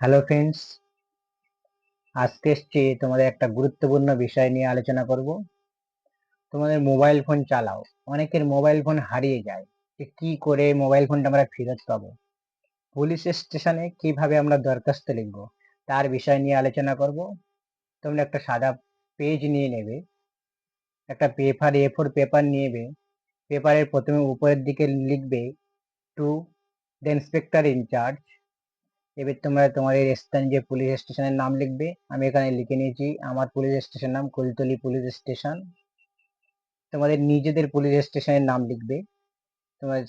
Hello friends, আজকে এসছি তোমাদের একটা গুরুত্বপূর্ণ বিষয় নিয়ে আলোচনা করব। তোমাদের মোবাইল ফোন চালাও, অনেকের মোবাইল ফোন হারিয়ে যায়, যে কি করে মোবাইল ফোনটা আমরা ফেরত পাবো, পুলিশ স্টেশনে কিভাবে আমরা দরখাস্ত লিখবো, তার বিষয় নিয়ে আলোচনা করব। তোমরা একটা সাদা পেজ নিয়ে নেবে, একটা পেপার A4 পেপার নিয়ে পেপারের প্রথমে উপরের দিকে লিখবে টু দ্য ইন্সপেক্টর ইনচার্জ। এবার তোমরা তোমাদের স্থানীয় যে পুলিশ স্টেশনের নাম লিখবে। আমি এখানে লিখে নিয়েছি আমার পুলিশ স্টেশন নাম কুলতলি পুলিশ স্টেশন। তোমাদের নিজেদের পুলিশ স্টেশনের নাম লিখবে। তোমার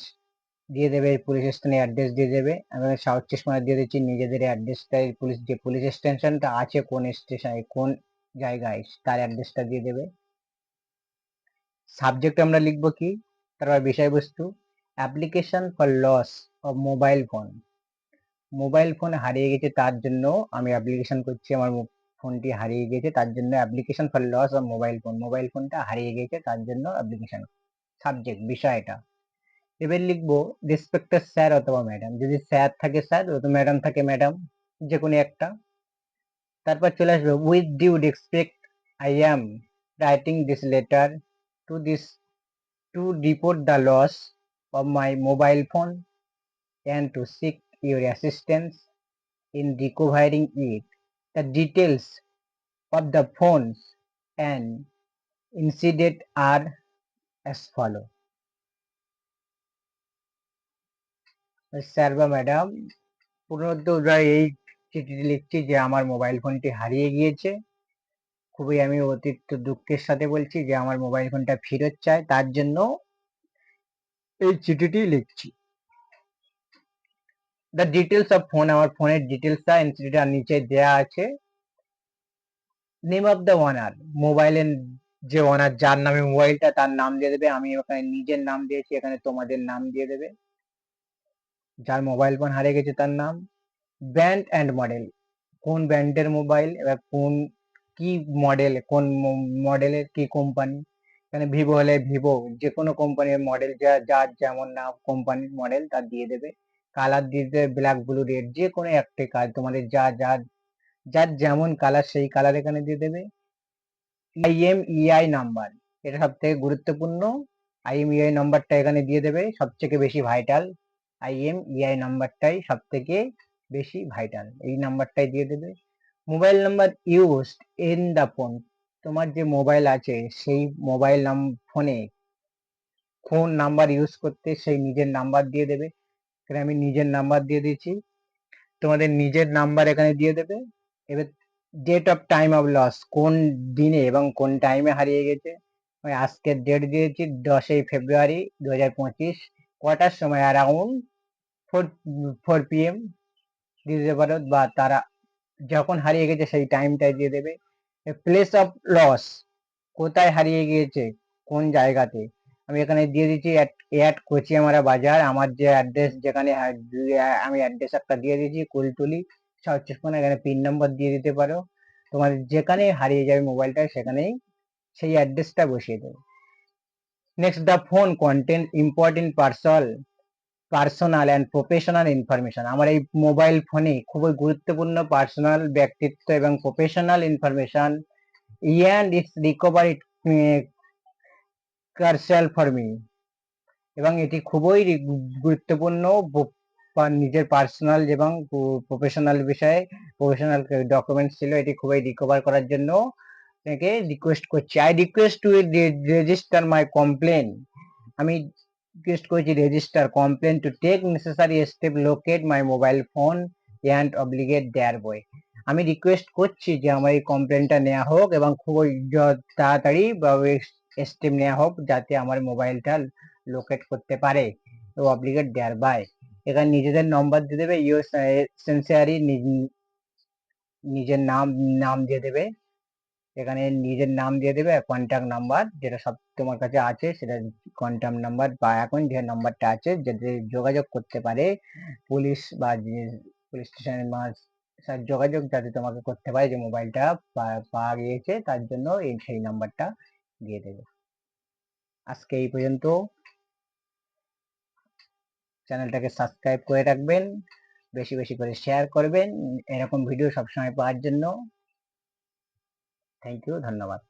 দিয়ে দেবে পুলিশ স্টেশনের অ্যাড্রেস দিয়ে দেবে। আমি সাউথ চশমা দিয়ে দিচ্ছি নিজেদের অ্যাড্রেসটাই, যে পুলিশ স্টেশনটা আছে কোন স্টেশনে কোন জায়গায় তার অ্যাড্রেসটা দিয়ে দেবে। সাবজেক্ট আমরা লিখবো কি, তারপর বিষয়বস্তু application for loss of mobile phone. Mobile phone হারিয়ে গেছে তার জন্য আমি অ্যাপ্লিকেশন করছি, আমার ফোনটি হারিয়ে গেছে তার জন্য application for loss of mobile ফোনটা হারিয়ে গেছে তার জন্য অ্যাপ্লিকেশন। সাবজেক্ট বিষয়টা। এবার লিখবো রেসপেক্টেড স্যার অথবা ম্যাডাম, যদি স্যার থাকে স্যার অথবা ম্যাডাম থাকে ম্যাডাম, যে কোনো একটা। তারপর চলে আসবে with due respect I am writing this letter to this to report the loss of my mobile phone and to seek your assistance in recovering it. The details of the phones and incident are as follow. Sir বা madam, পুনরুদ্ধার এই চিঠিটি লিখছি যে আমার mobile ফোনটি হারিয়ে গিয়েছে। খুবই আমি অতিরিক্ত দুঃখের সাথে বলছি যে আমার মোবাইল ফোনটা ফেরত চাই, তার জন্য এই চিঠিটি লিখছি। দ্য ডিটেলস অফ ফোন, আমার ফোনের ডিটেলসটা ইনসিডেন্ট নিচে দেয়া আছে। নেম অফ দ্য ওনার, মোবাইলের যে ওনার যার নামে মোবাইলটা তার নাম দিয়ে দেবে। আমি ওখানে নিজের নাম দিয়েছি, এখানে তোমাদের নাম দিয়ে দেবে। যার মোবাইল ফোন হারিয়ে গেছে তার নাম। ব্র্যান্ড অ্যান্ড মডেল, কোন ব্র্যান্ডের মোবাইল, এবার কোন কি মডেল, কোন মডেলের কি কোম্পানি। এখানে ভিভো হলে ভিভো, যে কোনো কোম্পানির মডেল, যার যেমন নাম কোম্পানির মডেল তার দিয়ে দেবে। কালার দিয়ে দেবে ব্ল্যাক ব্লু রেড, যে কোনো একটি কাজ তোমাদের যার যেমন কালার সেই কালার এখানে দিয়ে দেবে। IMEI নাম্বার, এটা সব থেকে গুরুত্বপূর্ণ। IMEI নাম্বারটা এখানে দিয়ে দেবে, সবথেকে বেশি ভাইটাল। IMEI নাম্বারটাই সব থেকে বেশি ভাইটাল, এই নাম্বারটাই দিয়ে দেবে। Mobile number used in the phone, তোমার যে মোবাইল আছে সেই মোবাইল ফোনে ফোন নাম্বার ইউজ করতে সেই নিজের নাম্বার দিয়ে দেবে। এখানে আমি নিজের নাম্বার দিয়ে দিয়েছি, তোমাদের নিজের নাম্বার এখানে দিয়ে দেবে। এবার date of time of loss, কোন দিনে এবং কোন টাইমে হারিয়ে গেছে। আমি আজকের ডেট দিয়েছি 10ই ফেব্রুয়ারি 2025, কটার সময়, অ্যারাউন্ড 4 PM দিয়ে দিতে পারো, বা তারা যখন হারিয়ে গেছে সেই টাইমটাই দিয়ে দেবে। প্লেস অফ লস, কোথায় হারিয়ে গিয়েছে কোন জায়গাতে, আমি এখানে দিয়ে দিচ্ছি কোচিয়ামারা বাজার। আমার যে অ্যাড্রেস যেখানে আমি অ্যাড্রেস একটা দিয়ে দিয়েছি কুলতলি সাউথ চব্বিশ, এখানে পিন নাম্বার দিয়ে দিতে পারো। তোমার যেখানে হারিয়ে যাবে মোবাইলটা সেখানেই সেই অ্যাড্রেসটা বসিয়ে দেবে। Next, the phone content important personal and professional information, আমার এই মোবাইল ফোনে খুবই গুরুত্বপূর্ণ পার্সোনাল ব্যক্তিত্ব এবং professional information and its recovery crucial for me, এবং এটি খুবই গুরুত্বপূর্ণ বা নিজের পার্সোনাল এবং প্রফেশনাল বিষয়ে প্রফেশনাল ডকুমেন্টস ছিল, এটি খুবই রিকভার করার জন্য আপনাকে রিকোয়েস্ট করছি। I request to register my complain, আমি রিকোয়েস্ট করেছি register complain to take necessary step locate my mobile phone and obligate their boy. আমি রিকোয়েস্ট করছি যে আমার এই কমপ্লেনটা নেওয়া হোক এবং খুবই তাড়াতাড়ি স্টেপ নেওয়া হোক যাতে আমার মোবাইলটা লোকেট করতে পারে ও অব্লিগেট দেয়ার বাই। এখানে নিজেদের নম্বর দিয়ে দেবে, ইউর সেন্সিয়ারি নিজের নাম দিয়ে দেবে, এখানে নিজের নাম দিয়ে দেবে, কন্ট্যাক্ট নাম্বার যেটা সব তোমার কাছে আছে সেটা কন্ট্যাক্ট নাম্বার, বা এখন যে নাম্বারটা আছে যাতে যোগাযোগ করতে পারে পুলিশ বা পুলিশ স্টেশনের যোগাযোগ যাতে তোমাকে করতে পারে যে মোবাইলটা পাওয়া গিয়েছে, তার জন্য সেই নাম্বারটা দিয়ে দেবে। আজকে এই পর্যন্ত, চ্যানেলটাকে সাবস্ক্রাইব করে রাখবেন। বেশি বেশি করে শেয়ার করবেন এরকম ভিডিও সবসময় পাওয়ার জন্য। থ্যাংক ইউ, ধন্যবাদ।